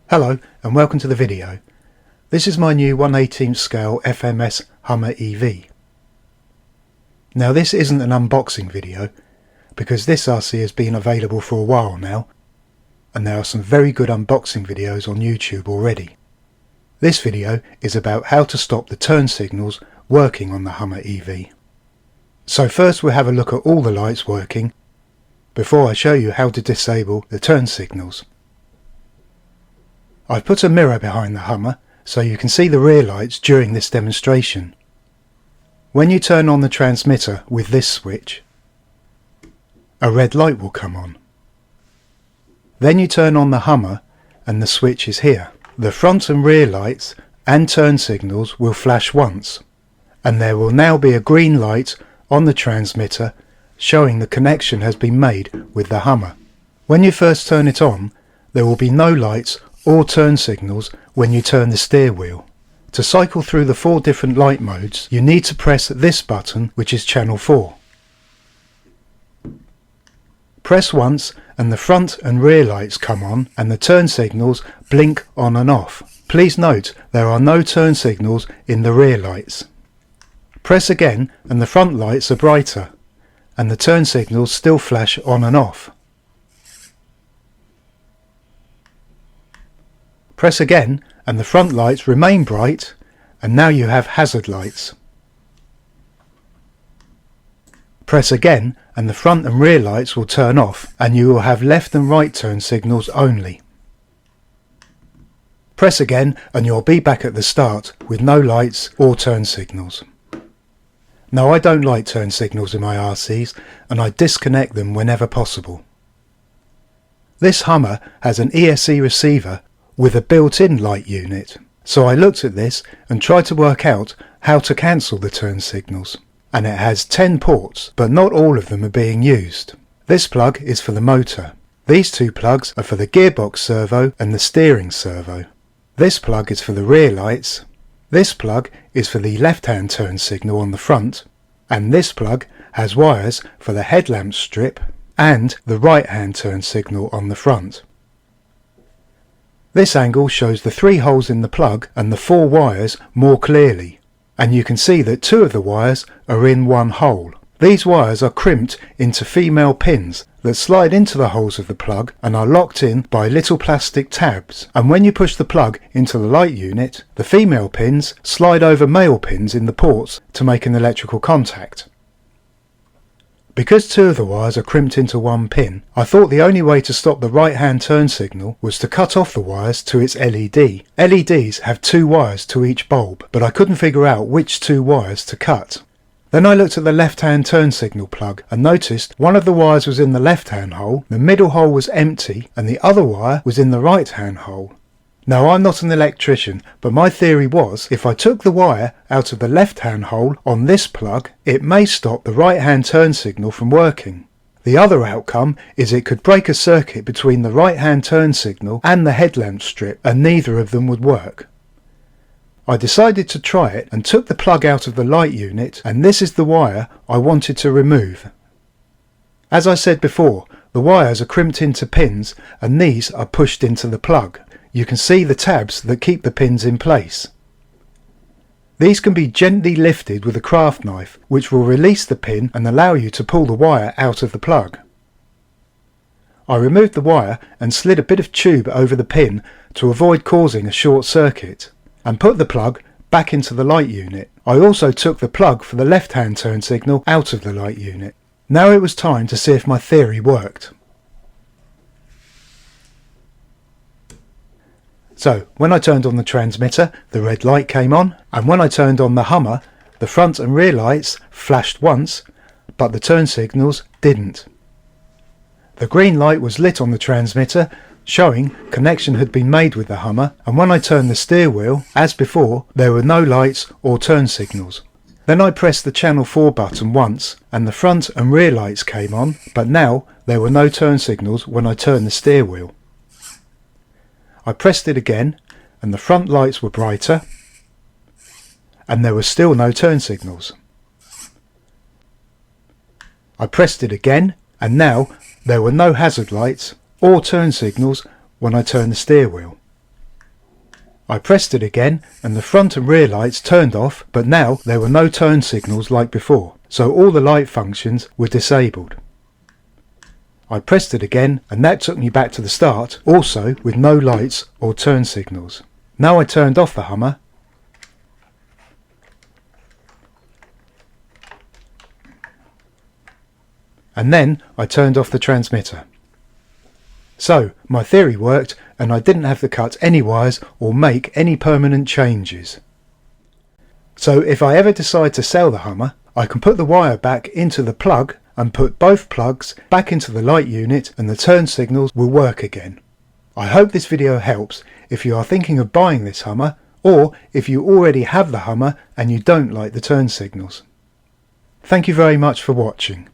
Hello and welcome to the video. This is my new 1/18 scale FMS Hummer EV. Now this isn't an unboxing video because this RC has been available for a while now and there are some very good unboxing videos on YouTube already. This video is about how to stop the turn signals working on the Hummer EV. So first we'll have a look at all the lights working before I show you how to disable the turn signals. I've put a mirror behind the Hummer so you can see the rear lights during this demonstration. When you turn on the transmitter with this switch, a red light will come on. Then you turn on the Hummer and the switch is here. The front and rear lights and turn signals will flash once, and there will now be a green light on the transmitter showing the connection has been made with the Hummer. When you first turn it on, there will be no lights or turn signals when you turn the steer wheel. To cycle through the 4 different light modes, you need to press this button, which is channel 4. Press once and the front and rear lights come on and the turn signals blink on and off. Please note there are no turn signals in the rear lights. Press again and the front lights are brighter and the turn signals still flash on and off. Press again and the front lights remain bright, and now you have hazard lights. Press again and the front and rear lights will turn off and you will have left and right turn signals only. Press again and you'll be back at the start with no lights or turn signals. Now I don't like turn signals in my RCs and I disconnect them whenever possible. This Hummer has an ESC receiver with a built-in light unit, so I looked at this and tried to work out how to cancel the turn signals, and it has 10 ports but not all of them are being used. This plug is for the motor. These 2 plugs are for the gearbox servo and the steering servo. This plug is for the rear lights, this plug is for the left-hand turn signal on the front, and this plug has wires for the headlamp strip and the right-hand turn signal on the front. This angle shows the 3 holes in the plug and the 4 wires more clearly, and you can see that 2 of the wires are in one hole. These wires are crimped into female pins that slide into the holes of the plug and are locked in by little plastic tabs, and when you push the plug into the light unit, the female pins slide over male pins in the ports to make an electrical contact. Because 2 of the wires are crimped into one pin, I thought the only way to stop the right-hand turn signal was to cut off the wires to its LED. LEDs have 2 wires to each bulb, but I couldn't figure out which 2 wires to cut. Then I looked at the left-hand turn signal plug and noticed one of the wires was in the left-hand hole, the middle hole was empty, and the other wire was in the right-hand hole. Now I'm not an electrician, but my theory was if I took the wire out of the left-hand hole on this plug, it may stop the right-hand turn signal from working. The other outcome is it could break a circuit between the right-hand turn signal and the headlamp strip, and neither of them would work. I decided to try it and took the plug out of the light unit, and this is the wire I wanted to remove. As I said before, the wires are crimped into pins and these are pushed into the plug. You can see the tabs that keep the pins in place. These can be gently lifted with a craft knife, which will release the pin and allow you to pull the wire out of the plug. I removed the wire and slid a bit of tube over the pin to avoid causing a short circuit, and put the plug back into the light unit. I also took the plug for the left-hand turn signal out of the light unit. Now it was time to see if my theory worked. So, when I turned on the transmitter, the red light came on, and when I turned on the Hummer, the front and rear lights flashed once, but the turn signals didn't. The green light was lit on the transmitter, showing connection had been made with the Hummer, and when I turned the steer wheel, as before, there were no lights or turn signals. Then I pressed the channel 4 button once, and the front and rear lights came on, but now there were no turn signals when I turned the steer wheel. I pressed it again and the front lights were brighter and there were still no turn signals. I pressed it again and now there were no hazard lights or turn signals when I turned the steer wheel. I pressed it again and the front and rear lights turned off, but now there were no turn signals like before, so all the light functions were disabled. I pressed it again and that took me back to the start, also with no lights or turn signals. Now I turned off the Hummer and then I turned off the transmitter. So my theory worked and I didn't have to cut any wires or make any permanent changes. So if I ever decide to sell the Hummer, I can put the wire back into the plug and put both plugs back into the light unit and the turn signals will work again. I hope this video helps if you are thinking of buying this Hummer, or if you already have the Hummer and you don't like the turn signals. Thank you very much for watching.